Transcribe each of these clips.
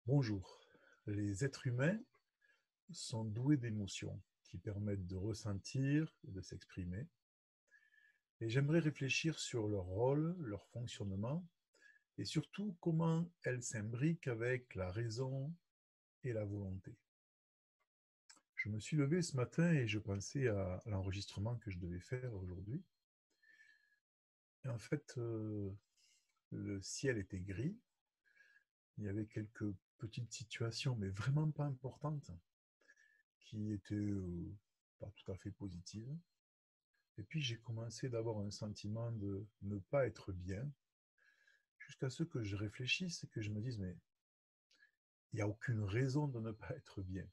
Bonjour. Les êtres humains sont doués d'émotions qui permettent de ressentir et de s'exprimer. Et j'aimerais réfléchir sur leur rôle, leur fonctionnement et surtout comment elles s'imbriquent avec la raison et la volonté. Je me suis levé ce matin et je pensais à l'enregistrement que je devais faire aujourd'hui. Et en fait, le ciel était gris. Il y avait quelques petites situations, mais vraiment pas importantes, qui étaient pas tout à fait positives. Et puis j'ai commencé d'avoir un sentiment de ne pas être bien, jusqu'à ce que je réfléchisse et que je me dise, mais il n'y a aucune raison de ne pas être bien.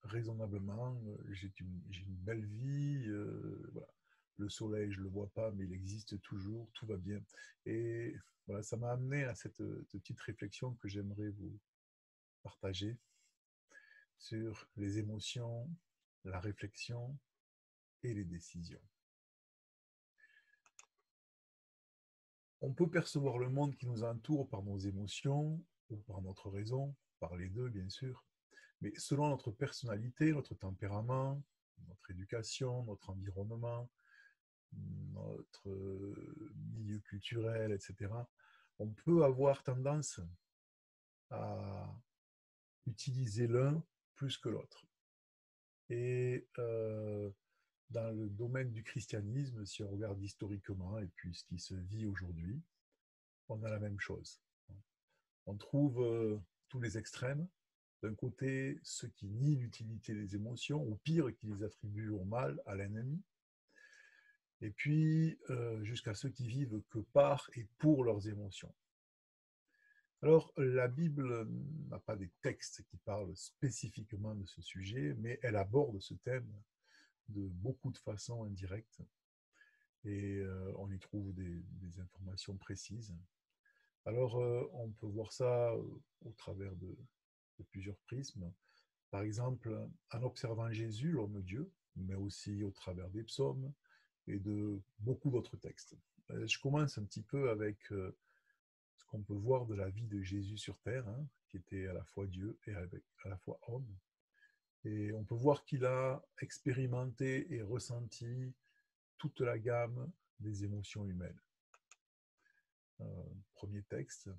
Raisonnablement, j'ai une belle vie, voilà. Le soleil, je ne le vois pas, mais il existe toujours, tout va bien. Et voilà, ça m'a amené à cette petite réflexion que j'aimerais vous partager sur les émotions, la réflexion et les décisions. On peut percevoir le monde qui nous entoure par nos émotions ou par notre raison, par les deux bien sûr, mais selon notre personnalité, notre tempérament, notre éducation, notre environnement, notre milieu culturel, etc., on peut avoir tendance à utiliser l'un plus que l'autre. Et dans le domaine du christianisme, si on regarde historiquement et puis ce qui se vit aujourd'hui, on a la même chose. On trouve tous les extrêmes. D'un côté, ceux qui nient l'utilité des émotions, ou pire, qui les attribuent au mal, à l'ennemi. Et puis, jusqu'à ceux qui vivent que par et pour leurs émotions. Alors, la Bible n'a pas des textes qui parlent spécifiquement de ce sujet, mais elle aborde ce thème de beaucoup de façons indirectes. Et on y trouve des informations précises. Alors, on peut voir ça au travers de plusieurs prismes. Par exemple, en observant Jésus, l'homme-dieu, mais aussi au travers des psaumes et de beaucoup d'autres textes. Je commence un petit peu avec ce qu'on peut voir de la vie de Jésus sur terre, hein, qui était à la fois Dieu et à la fois homme. Et on peut voir qu'il a expérimenté et ressenti toute la gamme des émotions humaines. Premier texte,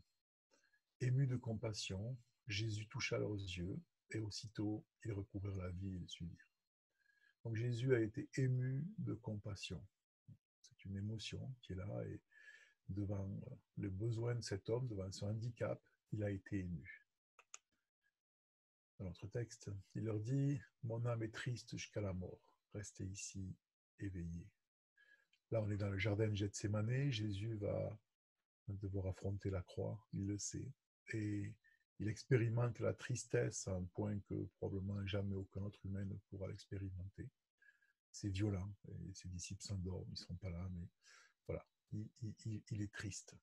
ému de compassion, Jésus toucha leurs yeux et aussitôt ils recouvrirent la vie et le suivirent. Donc Jésus a été ému de compassion. C'est une émotion qui est là et devant le besoin de cet homme, devant son handicap, il a été ému. Dans notre texte, il leur dit, mon âme est triste jusqu'à la mort, restez ici éveillés. Là, on est dans le jardin de Gethsémanée, Jésus va devoir affronter la croix, il le sait, et il expérimente la tristesse à un point que probablement jamais aucun autre humain ne pourra l'expérimenter. C'est violent, et ses disciples s'endorment, ils ne seront pas là, mais voilà, il est triste.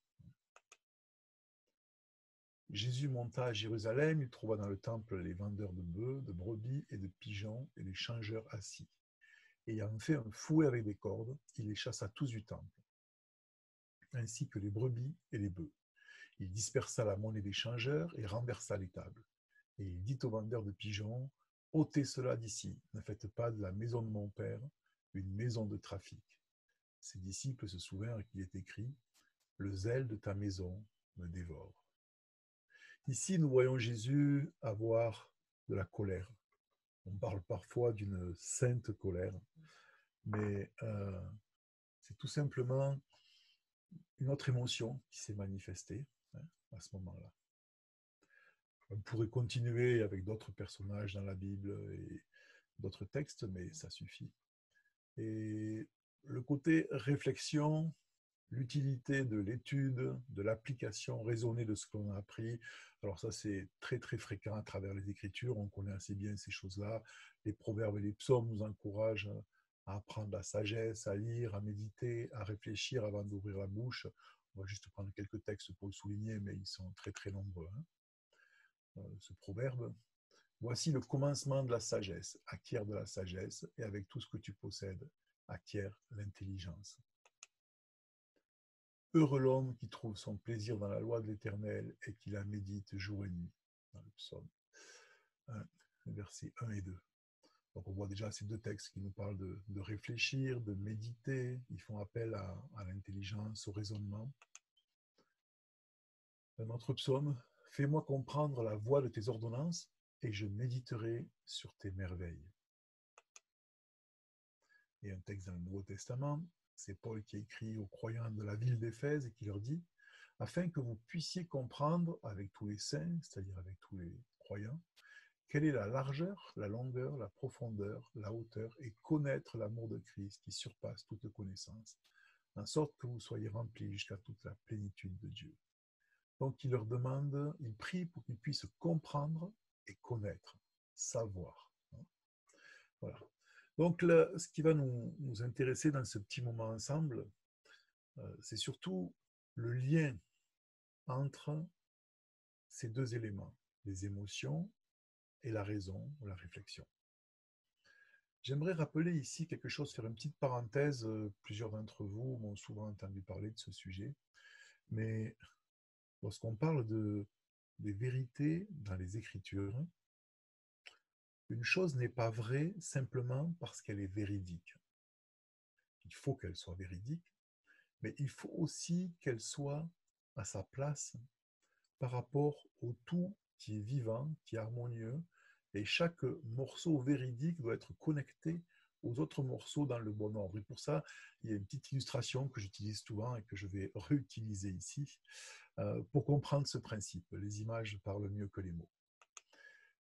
Jésus monta à Jérusalem, il trouva dans le temple les vendeurs de bœufs, de brebis et de pigeons, et les changeurs assis. Et ayant fait un fouet avec des cordes, il les chassa tous du temple, ainsi que les brebis et les bœufs. Il dispersa la monnaie des changeurs et renversa les tables. Et il dit aux vendeurs de pigeons, ôtez cela d'ici, ne faites pas de la maison de mon père une maison de trafic. Ses disciples se souvinrent qu'il est écrit, le zèle de ta maison me dévore. Ici, nous voyons Jésus avoir de la colère. On parle parfois d'une sainte colère, mais c'est tout simplement une autre émotion qui s'est manifestée, hein, à ce moment-là. On pourrait continuer avec d'autres personnages dans la Bible et d'autres textes, mais ça suffit. Et le côté réflexion, l'utilité de l'étude, de l'application raisonnée de ce qu'on a appris. Alors ça, c'est très très fréquent à travers les Écritures, on connaît assez bien ces choses-là. Les proverbes et les psaumes nous encouragent à apprendre la sagesse, à lire, à méditer, à réfléchir avant d'ouvrir la bouche. On va juste prendre quelques textes pour le souligner, mais ils sont très très nombreux, hein. Ce proverbe, voici le commencement de la sagesse, acquiert de la sagesse, et avec tout ce que tu possèdes, acquiert l'intelligence. Heureux l'homme qui trouve son plaisir dans la loi de l'Éternel et qui la médite jour et nuit. Dans le psaume 1, versets 1 et 2. Donc on voit déjà ces deux textes qui nous parlent de réfléchir, de méditer. Ils font appel à l'intelligence, au raisonnement. Un autre psaume, fais-moi comprendre la voie de tes ordonnances et je méditerai sur tes merveilles. Et un texte dans le Nouveau Testament, c'est Paul qui écrit aux croyants de la ville d'Éphèse et qui leur dit, afin que vous puissiez comprendre avec tous les saints, c'est-à-dire avec tous les croyants, quelle est la largeur, la longueur, la profondeur, la hauteur, et connaître l'amour de Christ qui surpasse toute connaissance, en sorte que vous soyez remplis jusqu'à toute la plénitude de Dieu. Donc il leur demande, il prie pour qu'ils puissent comprendre et connaître, savoir. Voilà. Donc là, ce qui va nous intéresser dans ce petit moment ensemble, c'est surtout le lien entre ces deux éléments, les émotions et la raison ou la réflexion. J'aimerais rappeler ici quelque chose, faire une petite parenthèse. Plusieurs d'entre vous m'ont souvent entendu parler de ce sujet, mais lorsqu'on parle des vérités dans les Écritures, une chose n'est pas vraie simplement parce qu'elle est véridique. Il faut qu'elle soit véridique, mais il faut aussi qu'elle soit à sa place par rapport au tout qui est vivant, qui est harmonieux, et chaque morceau véridique doit être connecté aux autres morceaux dans le bon ordre. Et pour ça, il y a une petite illustration que j'utilise souvent et que je vais réutiliser ici pour comprendre ce principe. Les images parlent mieux que les mots.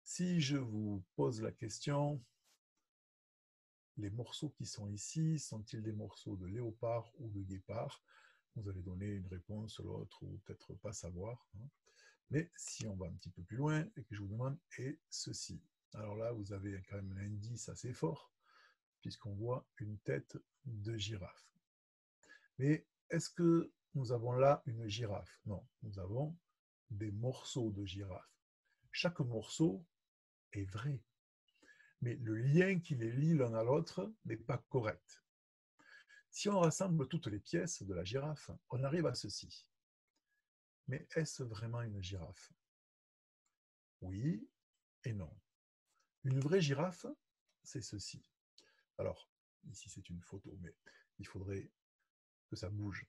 Si je vous pose la question, les morceaux qui sont ici, sont-ils des morceaux de léopard ou de guépard? Vous allez donner une réponse, l'autre, ou peut-être pas savoir. Mais si on va un petit peu plus loin et que je vous demande, et ceci? Alors là, vous avez quand même un indice assez fort, puisqu'on voit une tête de girafe. Mais est-ce que nous avons là une girafe? Non, nous avons des morceaux de girafe. Chaque morceau est vrai, mais le lien qui les lie l'un à l'autre n'est pas correct. Si on rassemble toutes les pièces de la girafe, on arrive à ceci. Mais est-ce vraiment une girafe? Oui et non. Une vraie girafe, c'est ceci. Alors, ici c'est une photo, mais il faudrait que ça bouge.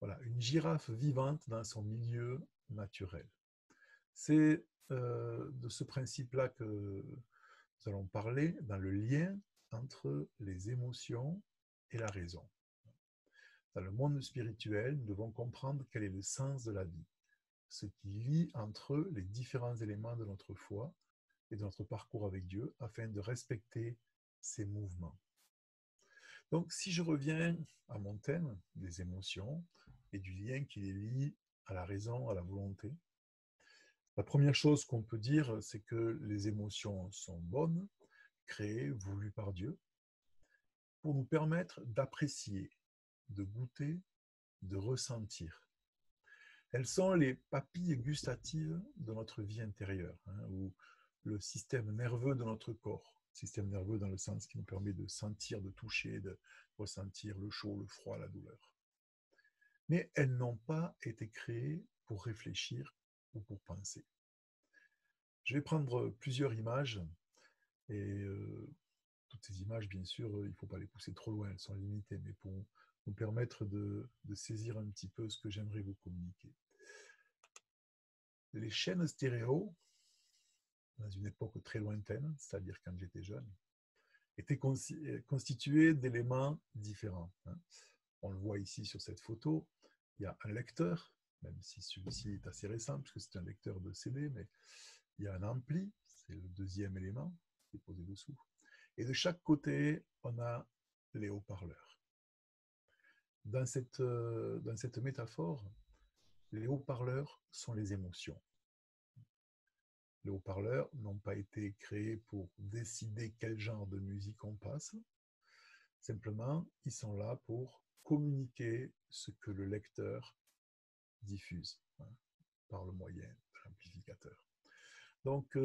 Voilà, une girafe vivante dans son milieu naturel. C'est de ce principe-là que nous allons parler dans le lien entre les émotions et la raison. Dans le monde spirituel, nous devons comprendre quel est le sens de la vie, ce qui lie entre eux les différents éléments de notre foi et de notre parcours avec Dieu afin de respecter ses mouvements. Donc, si je reviens à mon thème des émotions et du lien qui les lie à la raison, à la volonté, la première chose qu'on peut dire, c'est que les émotions sont bonnes, créées, voulues par Dieu, pour nous permettre d'apprécier, de goûter, de ressentir. Elles sont les papilles gustatives de notre vie intérieure, ou le système nerveux de notre corps. Système nerveux dans le sens qui nous permet de sentir, de toucher, de ressentir le chaud, le froid, la douleur. Mais elles n'ont pas été créées pour réfléchir ou pour penser. Je vais prendre plusieurs images et toutes ces images, bien sûr, il ne faut pas les pousser trop loin, elles sont limitées, mais pour nous permettre de saisir un petit peu ce que j'aimerais vous communiquer. Les chaînes stéréo, dans une époque très lointaine, c'est-à-dire quand j'étais jeune, étaient constituées d'éléments différents. On le voit ici sur cette photo, il y a un lecteur, même si celui-ci est assez récent, puisque c'est un lecteur de CD, mais il y a un ampli, c'est le deuxième élément qui est posé dessous. Et de chaque côté, on a les haut-parleurs. Dans cette métaphore, les haut-parleurs sont les émotions. Les haut-parleurs n'ont pas été créés pour décider quel genre de musique on passe. Simplement, ils sont là pour communiquer ce que le lecteur diffuse par le moyen de l'amplificateur. Donc,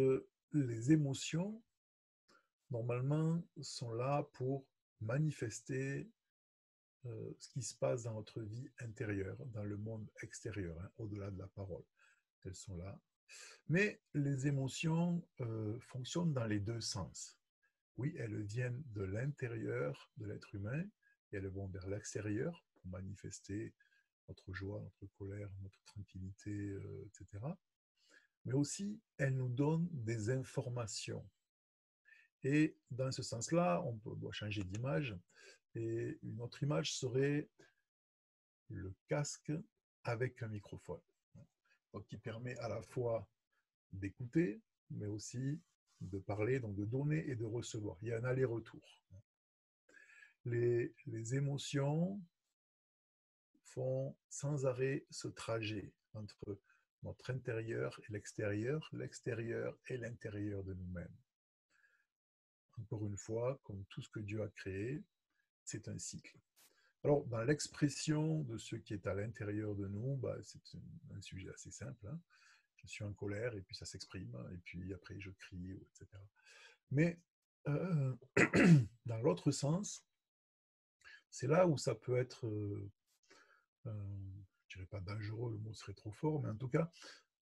les émotions, normalement, sont là pour manifester ce qui se passe dans notre vie intérieure, dans le monde extérieur, hein, au-delà de la parole. Elles sont là. Mais les émotions fonctionnent dans les deux sens. Oui, elles viennent de l'intérieur de l'être humain et elles vont vers l'extérieur pour manifester notre joie, notre colère, notre tranquillité, etc. Mais aussi, elles nous donnent des informations. Et dans ce sens-là, doit changer d'image. Et une autre image serait le casque avec un microphone. Donc, qui permet à la fois d'écouter, mais aussi de parler, donc de donner et de recevoir. Il y a un aller-retour. Les émotions font sans arrêt ce trajet entre notre intérieur et l'extérieur et l'intérieur de nous-mêmes. Encore une fois, comme tout ce que Dieu a créé, c'est un cycle. Alors, dans l'expression de ce qui est à l'intérieur de nous, c'est un sujet assez simple. Hein. Je suis en colère et puis ça s'exprime, et puis après je crie, etc. Mais dans l'autre sens, c'est là où ça peut être, je ne dirais pas dangereux, le mot serait trop fort, mais en tout cas,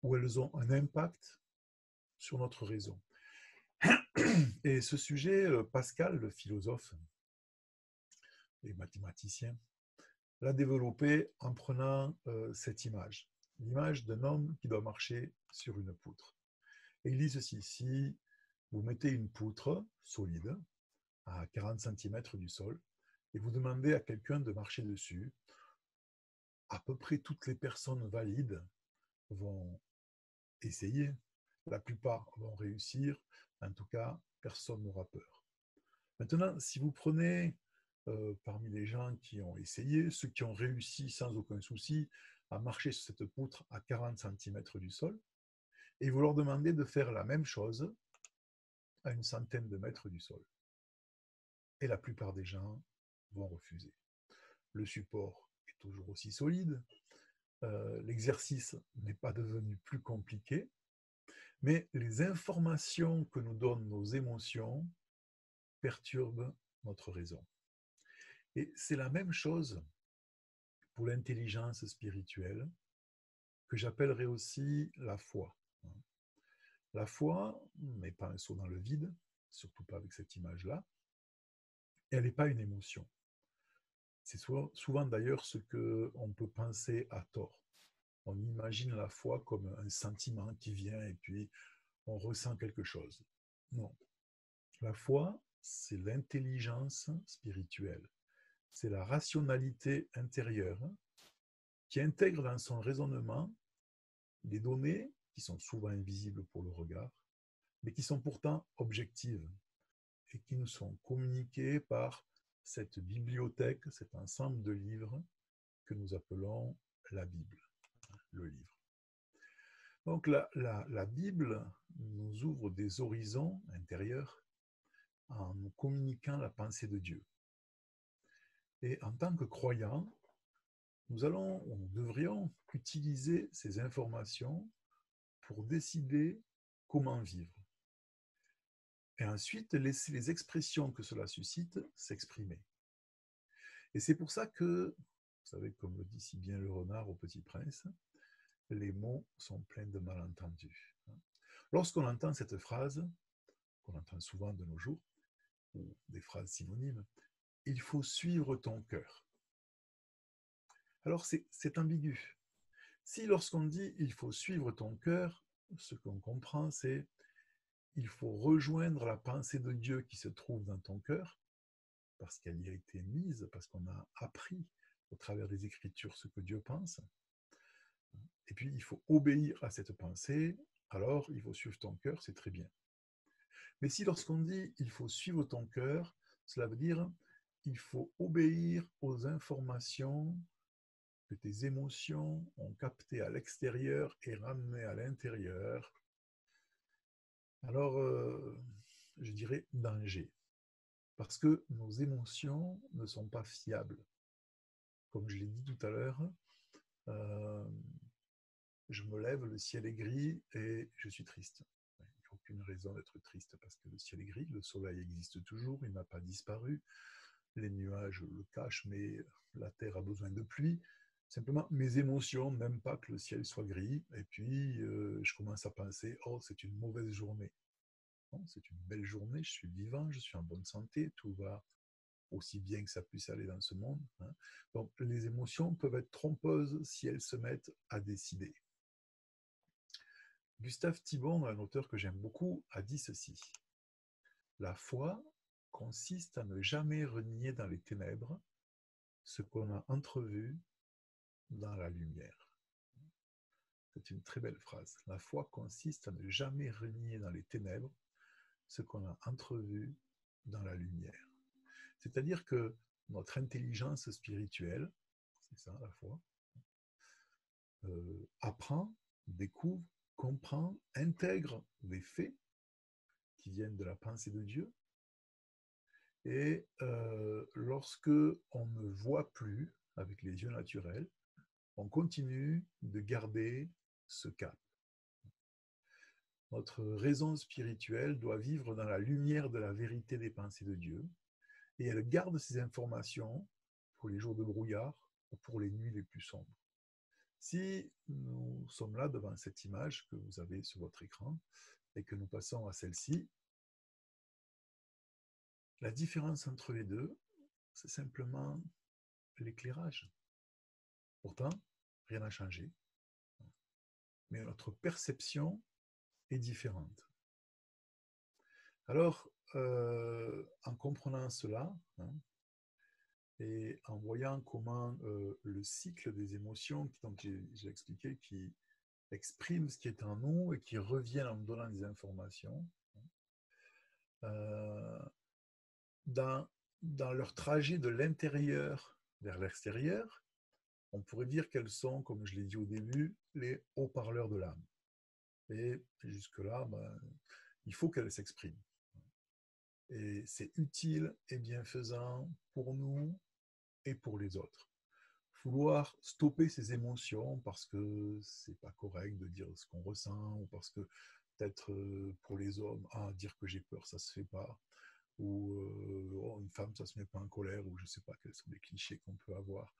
où elles ont un impact sur notre raison. Et ce sujet, Pascal, le philosophe et mathématicien, l'a développé en prenant cette image, l'image d'un homme qui doit marcher sur une poutre. Et il dit ceci, si vous mettez une poutre solide à 40 cm du sol et vous demandez à quelqu'un de marcher dessus, à peu près toutes les personnes valides vont essayer. La plupart vont réussir. En tout cas, personne n'aura peur. Maintenant, si vous prenez parmi les gens qui ont essayé, ceux qui ont réussi sans aucun souci à marcher sur cette poutre à 40 cm du sol, et vous leur demandez de faire la même chose à une centaine de mètres du sol. Et la plupart des gens vont refuser. Le support est toujours aussi solide, l'exercice n'est pas devenu plus compliqué, mais les informations que nous donnent nos émotions perturbent notre raison. Et c'est la même chose pour l'intelligence spirituelle, que j'appellerais aussi la foi. La foi n'est pas un saut dans le vide, surtout pas avec cette image-là, et elle n'est pas une émotion. C'est souvent d'ailleurs ce qu'on peut penser à tort. On imagine la foi comme un sentiment qui vient et puis on ressent quelque chose. Non. La foi, c'est l'intelligence spirituelle. C'est la rationalité intérieure qui intègre dans son raisonnement des données qui sont souvent invisibles pour le regard, mais qui sont pourtant objectives et qui nous sont communiquées par cette bibliothèque, cet ensemble de livres que nous appelons la Bible, le livre. Donc la Bible nous ouvre des horizons intérieurs en nous communiquant la pensée de Dieu. Et en tant que croyants, nous devrions utiliser ces informations pour décider comment vivre. Et ensuite, laisser les expressions que cela suscite s'exprimer. Et c'est pour ça que, vous savez, comme le dit si bien le renard au Petit Prince, les mots sont pleins de malentendus. Lorsqu'on entend cette phrase, qu'on entend souvent de nos jours, ou des phrases synonymes, il faut suivre ton cœur. Alors c'est ambigu. Si lorsqu'on dit il faut suivre ton cœur, ce qu'on comprend c'est il faut rejoindre la pensée de Dieu qui se trouve dans ton cœur, parce qu'elle y a été mise, parce qu'on a appris au travers des Écritures ce que Dieu pense. Et puis il faut obéir à cette pensée, alors il faut suivre ton cœur, c'est très bien. Mais si lorsqu'on dit il faut suivre ton cœur, cela veut dire il faut obéir aux informations que tes émotions ont captées à l'extérieur et ramenées à l'intérieur, alors je dirais danger. Parce que nos émotions ne sont pas fiables. Comme je l'ai dit tout à l'heure, je me lève, le ciel est gris et je suis triste. Il n'y a aucune raison d'être triste parce que le ciel est gris, le soleil existe toujours, il n'a pas disparu. les nuages le cachent, mais la terre a besoin de pluie. Simplement, mes émotions n'aiment pas que le ciel soit gris, et puis je commence à penser, oh, c'est une mauvaise journée. Non, c'est une belle journée, je suis vivant, je suis en bonne santé, tout va aussi bien que ça puisse aller dans ce monde. Hein. Donc, les émotions peuvent être trompeuses si elles se mettent à décider. Gustave Thibon, un auteur que j'aime beaucoup, a dit ceci. La foi consiste à ne jamais renier dans les ténèbres ce qu'on a entrevu dans la lumière. C'est une très belle phrase. La foi consiste à ne jamais renier dans les ténèbres ce qu'on a entrevu dans la lumière. C'est-à-dire que notre intelligence spirituelle, c'est ça la foi, apprend, découvre, comprend, intègre des faits qui viennent de la pensée de Dieu. Et lorsque on ne voit plus avec les yeux naturels, on continue de garder ce cap. Notre raison spirituelle doit vivre dans la lumière de la vérité des pensées de Dieu, et elle garde ces informations pour les jours de brouillard ou pour les nuits les plus sombres. Si nous sommes là devant cette image que vous avez sur votre écran et que nous passons à celle-ci, la différence entre les deux, c'est simplement l'éclairage. Pourtant, rien n'a changé, mais notre perception est différente. Alors, en comprenant cela, hein, et en voyant comment le cycle des émotions, donc j'ai expliqué, qui expriment ce qui est en nous et qui reviennent en nous donnant des informations, euh, dans leur trajet de l'intérieur vers l'extérieur, on pourrait dire qu'elles sont, comme je l'ai dit au début, les haut-parleurs de l'âme. Et jusque-là, il faut qu'elles s'expriment. Et c'est utile et bienfaisant pour nous et pour les autres. Vouloir stopper ses émotions parce que c'est pas correct de dire ce qu'on ressent, ou parce que peut-être pour les hommes, dire que j'ai peur, ça se fait pas, ou une femme, ça se met pas en colère, ou je sais pas quels sont les clichés qu'on peut avoir.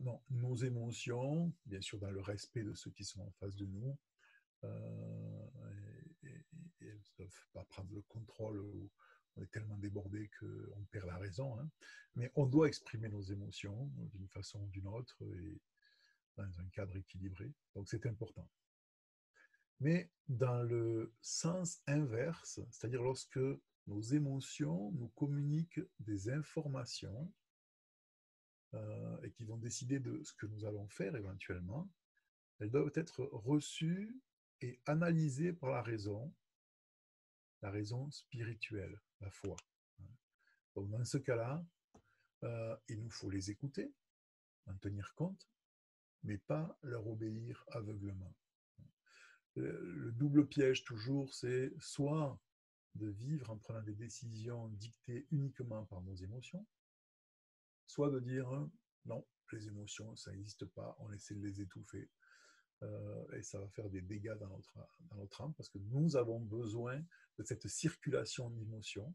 Non, nos émotions, bien sûr dans le respect de ceux qui sont en face de nous, et elles ne peuvent pas prendre le contrôle, ou on est tellement débordé qu'on perd la raison, hein. Mais on doit exprimer nos émotions d'une façon ou d'une autre, et dans un cadre équilibré, donc c'est important. Mais dans le sens inverse, c'est-à-dire lorsque nos émotions nous communiquent des informations et qui vont décider de ce que nous allons faire éventuellement, elles doivent être reçues et analysées par la raison spirituelle, la foi. Donc dans ce cas-là, il nous faut les écouter, en tenir compte, mais pas leur obéir aveuglement. Le double piège toujours, c'est soit de vivre en prenant des décisions dictées uniquement par nos émotions, soit de dire non, les émotions, ça n'existe pas, on essaie de les étouffer, et ça va faire des dégâts dans notre âme, parce que nous avons besoin de cette circulation d'émotions.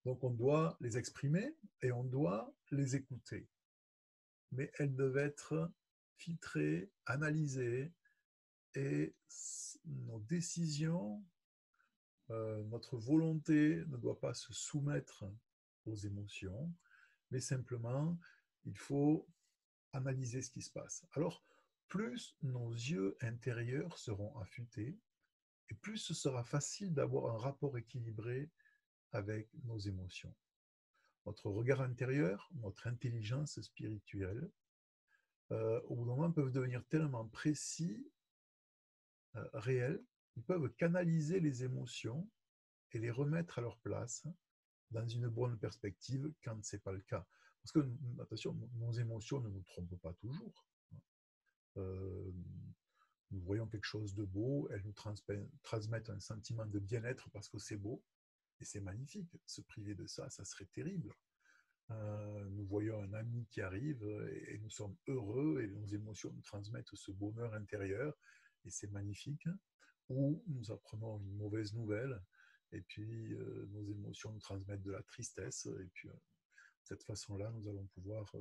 Donc on doit les exprimer et on doit les écouter. Mais elles doivent être filtrées, analysées, et nos décisions, notre volonté ne doit pas se soumettre aux émotions, mais simplement, il faut analyser ce qui se passe. Alors, plus nos yeux intérieurs seront affûtés, et plus ce sera facile d'avoir un rapport équilibré avec nos émotions. Notre regard intérieur, notre intelligence spirituelle, au bout d'un moment, peuvent devenir tellement précis, réels, ils peuvent canaliser les émotions et les remettre à leur place dans une bonne perspective quand ce n'est pas le cas. Parce que, attention, nos émotions ne nous trompent pas toujours. Euh, nous voyons quelque chose de beau, elles nous transmettent un sentiment de bien-être parce que c'est beau, et c'est magnifique. Se priver de ça, ça serait terrible. Nous voyons un ami qui arrive et nous sommes heureux, et nos émotions nous transmettent ce bonheur intérieur, et c'est magnifique. Ou nous apprenons une mauvaise nouvelle, et puis nos émotions nous transmettent de la tristesse, et puis cette façon-là, nous allons pouvoir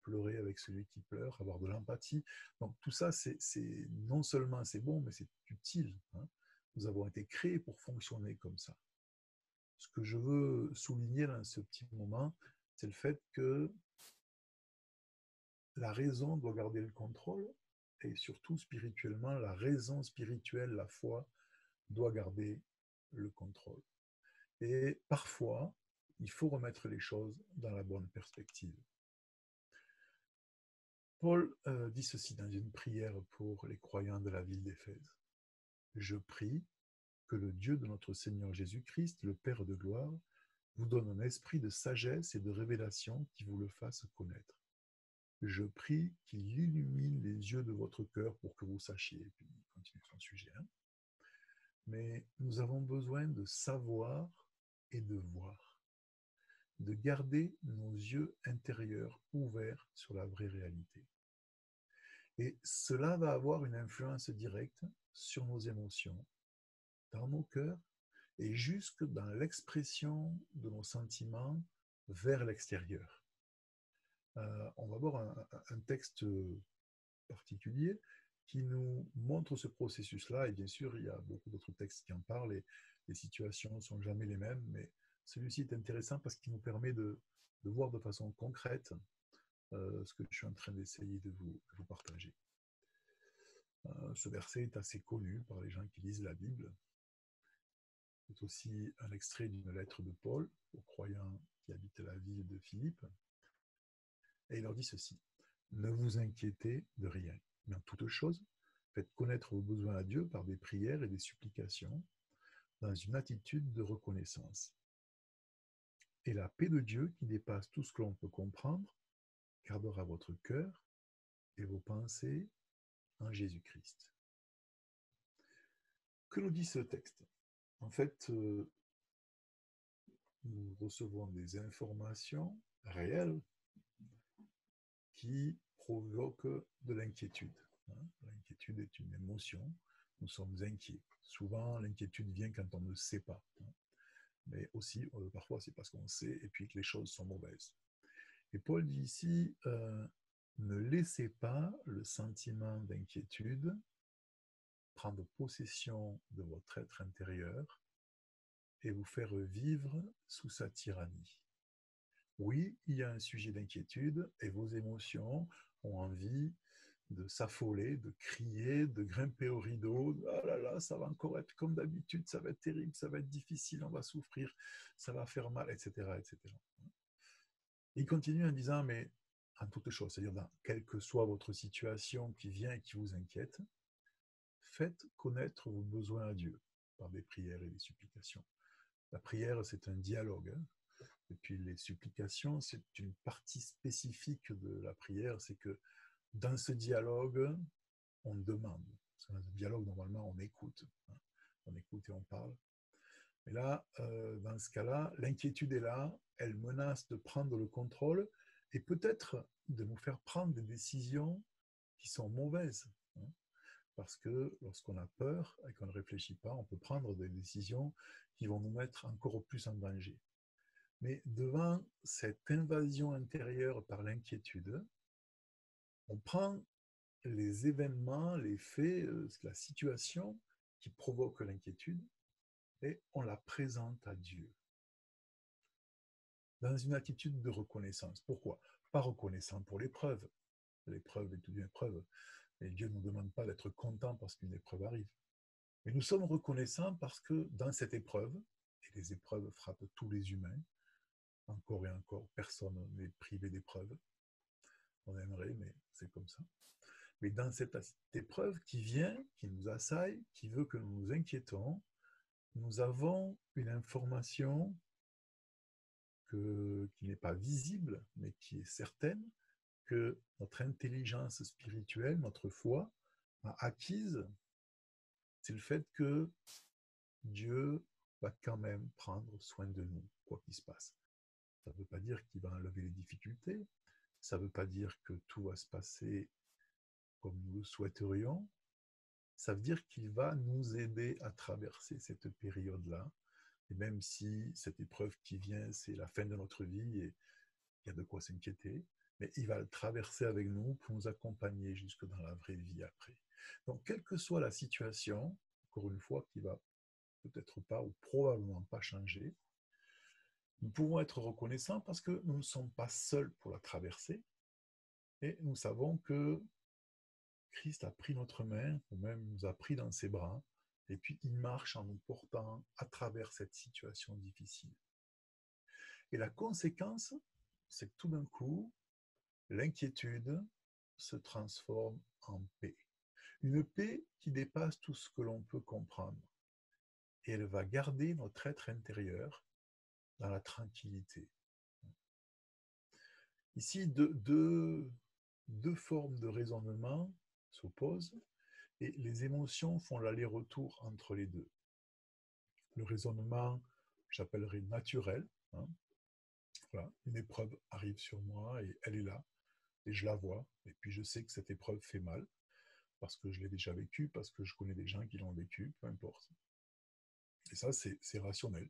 pleurer avec celui qui pleure, avoir de l'empathie. Donc tout ça, c'est non seulement c'est bon, mais c'est utile. Hein. Nous avons été créés pour fonctionner comme ça. Ce que je veux souligner dans ce petit moment, c'est le fait que la raison doit garder le contrôle et surtout spirituellement, la raison spirituelle, la foi, doit garder le contrôle. Et parfois, il faut remettre les choses dans la bonne perspective. Paul dit ceci dans une prière pour les croyants de la ville d'Éphèse. Je prie que le Dieu de notre Seigneur Jésus-Christ, le Père de gloire, vous donne un esprit de sagesse et de révélation qui vous le fasse connaître. Je prie qu'il illumine les yeux de votre cœur pour que vous sachiez. Et puis il continue son sujet. Hein. Mais nous avons besoin de savoir et de voir, de garder nos yeux intérieurs ouverts sur la vraie réalité. Et cela va avoir une influence directe sur nos émotions, dans nos cœurs et jusque dans l'expression de nos sentiments vers l'extérieur. On va voir un texte particulier qui nous montre ce processus-là. Et bien sûr, il y a beaucoup d'autres textes qui en parlent et les situations ne sont jamais les mêmes. Mais celui-ci est intéressant parce qu'il nous permet de voir de façon concrète ce que je suis en train d'essayer de vous partager. Ce verset est assez connu par les gens qui lisent la Bible. C'est aussi un extrait d'une lettre de Paul aux croyants qui habitent la ville de Philippe. Et il leur dit ceci. Ne vous inquiétez de rien, mais en toute chose, faites connaître vos besoins à Dieu par des prières et des supplications, dans une attitude de reconnaissance. Et la paix de Dieu, qui dépasse tout ce que l'on peut comprendre, gardera votre cœur et vos pensées en Jésus-Christ. Que nous dit ce texte? En fait, nous recevons des informations réelles qui provoquent de l'inquiétude. L'inquiétude est une émotion. Nous sommes inquiets. Souvent, l'inquiétude vient quand on ne sait pas. Mais aussi, parfois, c'est parce qu'on sait et puis que les choses sont mauvaises. Et Paul dit ici, ne laissez pas le sentiment d'inquiétude prendre possession de votre être intérieur et vous faire vivre sous sa tyrannie. Oui, il y a un sujet d'inquiétude et vos émotions ont envie de s'affoler, de crier, de grimper au rideau. Ah là là, ça va encore être comme d'habitude, ça va être terrible, ça va être difficile, on va souffrir, ça va faire mal, etc. etc. Il continue en disant, mais en toute chose, c'est-à-dire quelle que soit votre situation qui vient et qui vous inquiète, faites connaître vos besoins à Dieu par des prières et des supplications. La prière, c'est un dialogue. Hein. Et puis les supplications, c'est une partie spécifique de la prière, c'est que dans ce dialogue, on demande. Parce que dans un dialogue, normalement, on écoute. Hein. On écoute et on parle. Mais là, dans ce cas-là, l'inquiétude est là, elle menace de prendre le contrôle et peut-être de nous faire prendre des décisions qui sont mauvaises. Hein. Parce que lorsqu'on a peur et qu'on ne réfléchit pas, on peut prendre des décisions qui vont nous mettre encore plus en danger. Mais devant cette invasion intérieure par l'inquiétude, on prend les événements, les faits, la situation qui provoque l'inquiétude et on la présente à Dieu. Dans une attitude de reconnaissance. Pourquoi? Pas reconnaissant pour l'épreuve. L'épreuve est une épreuve. Et Dieu ne nous demande pas d'être content parce qu'une épreuve arrive. Mais nous sommes reconnaissants parce que dans cette épreuve, et les épreuves frappent tous les humains, encore et encore, personne n'est privé d'épreuves. On aimerait, mais c'est comme ça. Mais dans cette épreuve qui vient, qui nous assaille, qui veut que nous nous inquiétons, nous avons une information qui n'est pas visible, mais qui est certaine, que notre intelligence spirituelle, notre foi, a acquise, c'est le fait que Dieu va quand même prendre soin de nous, quoi qu'il se passe. Ça ne veut pas dire qu'il va enlever les difficultés, ça ne veut pas dire que tout va se passer comme nous le souhaiterions, ça veut dire qu'il va nous aider à traverser cette période-là, et même si cette épreuve qui vient, c'est la fin de notre vie, et il y a de quoi s'inquiéter, mais il va le traverser avec nous pour nous accompagner jusque dans la vraie vie après. Donc, quelle que soit la situation, encore une fois, qui va peut-être pas ou probablement pas changer, nous pouvons être reconnaissants parce que nous ne sommes pas seuls pour la traverser et nous savons que Christ a pris notre main ou même nous a pris dans ses bras et puis il marche en nous portant à travers cette situation difficile. Et la conséquence, c'est que tout d'un coup, l'inquiétude se transforme en paix. Une paix qui dépasse tout ce que l'on peut comprendre. Et elle va garder notre être intérieur dans la tranquillité. Ici, deux formes de raisonnement s'opposent et les émotions font l'aller-retour entre les deux. Le raisonnement, j'appellerais naturel. Hein. Voilà, une épreuve arrive sur moi et elle est là, et je la vois, et puis je sais que cette épreuve fait mal, parce que je l'ai déjà vécue, parce que je connais des gens qui l'ont vécu, peu importe. Et ça, c'est rationnel.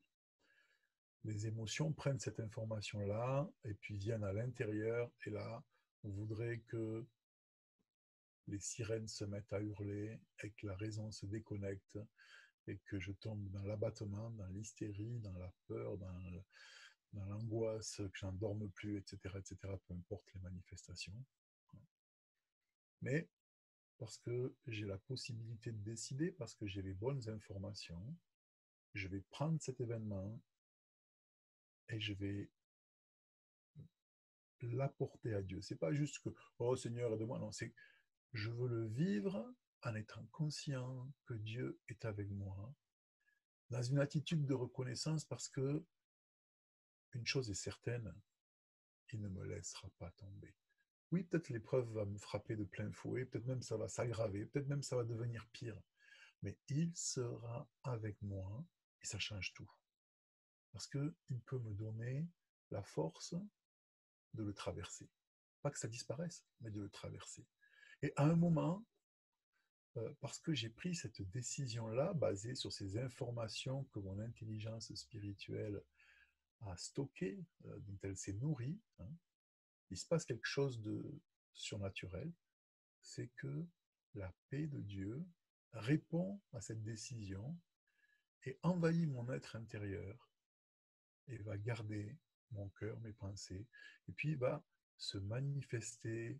Les émotions prennent cette information-là, et puis viennent à l'intérieur, et là, on voudrait que les sirènes se mettent à hurler, et que la raison se déconnecte, et que je tombe dans l'abattement, dans l'hystérie, dans la peur, dans l'angoisse, que j'en dorme plus, etc., peu importe les manifestations. Mais parce que j'ai la possibilité de décider, parce que j'ai les bonnes informations, je vais prendre cet événement et je vais l'apporter à Dieu. C'est pas juste que, oh Seigneur, aide-moi, non, c'est je veux le vivre en étant conscient que Dieu est avec moi, dans une attitude de reconnaissance parce que une chose est certaine, il ne me laissera pas tomber. Oui, peut-être l'épreuve va me frapper de plein fouet, peut-être même ça va s'aggraver, peut-être même ça va devenir pire, mais il sera avec moi et ça change tout. Parce qu'il peut me donner la force de le traverser. Pas que ça disparaisse, mais de le traverser. Et à un moment, parce que j'ai pris cette décision-là, basée sur ces informations que mon intelligence spirituelle a stockées, dont elle s'est nourrie, hein, il se passe quelque chose de surnaturel, c'est que la paix de Dieu répond à cette décision et envahit mon être intérieur et va garder mon cœur, mes pensées, et puis va se manifester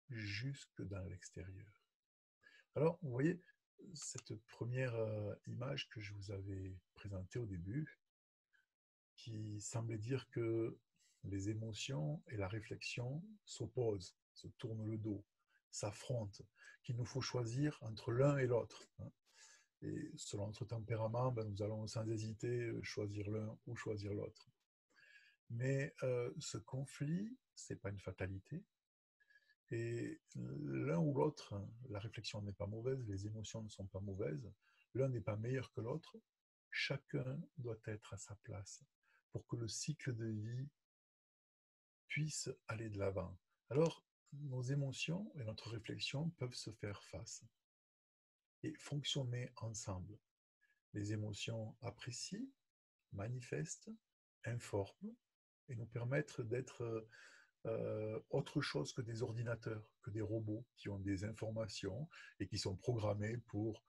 jusque dans l'extérieur. Alors, vous voyez, cette première image que je vous avais présentée au début, qui semblait dire que les émotions et la réflexion s'opposent, se tournent le dos, s'affrontent, qu'il nous faut choisir entre l'un et l'autre. Hein. Et selon notre tempérament, ben, nous allons sans hésiter choisir l'un ou choisir l'autre. Mais ce conflit, ce n'est pas une fatalité. Et l'un ou l'autre, la réflexion n'est pas mauvaise, les émotions ne sont pas mauvaises, l'un n'est pas meilleur que l'autre. Chacun doit être à sa place pour que le cycle de vie puisse aller de l'avant. Alors, nos émotions et notre réflexion peuvent se faire face et fonctionner ensemble. Les émotions apprécient, manifestent, informent et nous permettent d'être autre chose que des ordinateurs, que des robots qui ont des informations et qui sont programmés pour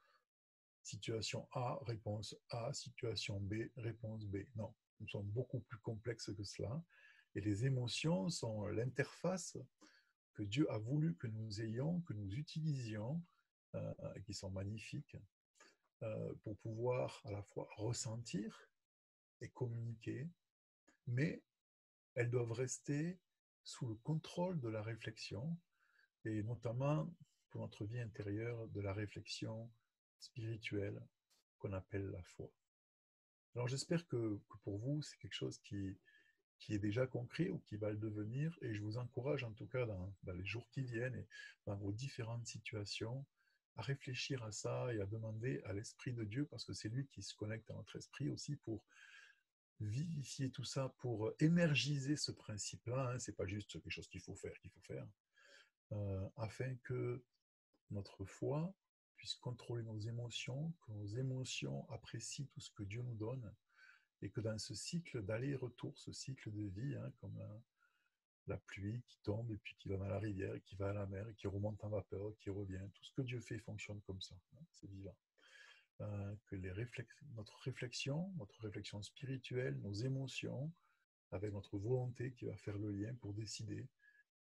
situation A, réponse A, situation B, réponse B. Non, nous sommes beaucoup plus complexes que cela. Et les émotions sont l'interface que Dieu a voulu que nous ayons, que nous utilisions, qui sont magnifiques, pour pouvoir à la fois ressentir et communiquer, mais elles doivent rester sous le contrôle de la réflexion, et notamment pour notre vie intérieure, de la réflexion spirituelle qu'on appelle la foi. Alors j'espère que pour vous, c'est quelque chose qui est déjà concret ou qui va le devenir, et je vous encourage en tout cas dans les jours qui viennent et dans vos différentes situations à réfléchir à ça et à demander à l'Esprit de Dieu, parce que c'est lui qui se connecte à notre esprit aussi pour vivifier tout ça, pour énergiser ce principe-là. Hein, c'est pas juste quelque chose qu'il faut faire, afin que notre foi puisse contrôler nos émotions, que nos émotions apprécient tout ce que Dieu nous donne, et que dans ce cycle d'aller-retour, ce cycle de vie, hein, comme la pluie qui tombe et puis qui va dans la rivière, et qui va à la mer, et qui remonte en vapeur, qui revient. Tout ce que Dieu fait fonctionne comme ça, hein, c'est divin. Que notre réflexion spirituelle, nos émotions, avec notre volonté qui va faire le lien pour décider,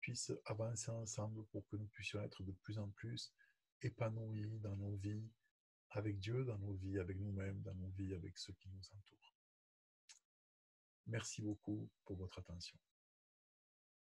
puissent avancer ensemble pour que nous puissions être de plus en plus épanouis dans nos vies avec Dieu, dans nos vies avec nous-mêmes, dans nos vies avec ceux qui nous entourent. Merci beaucoup pour votre attention.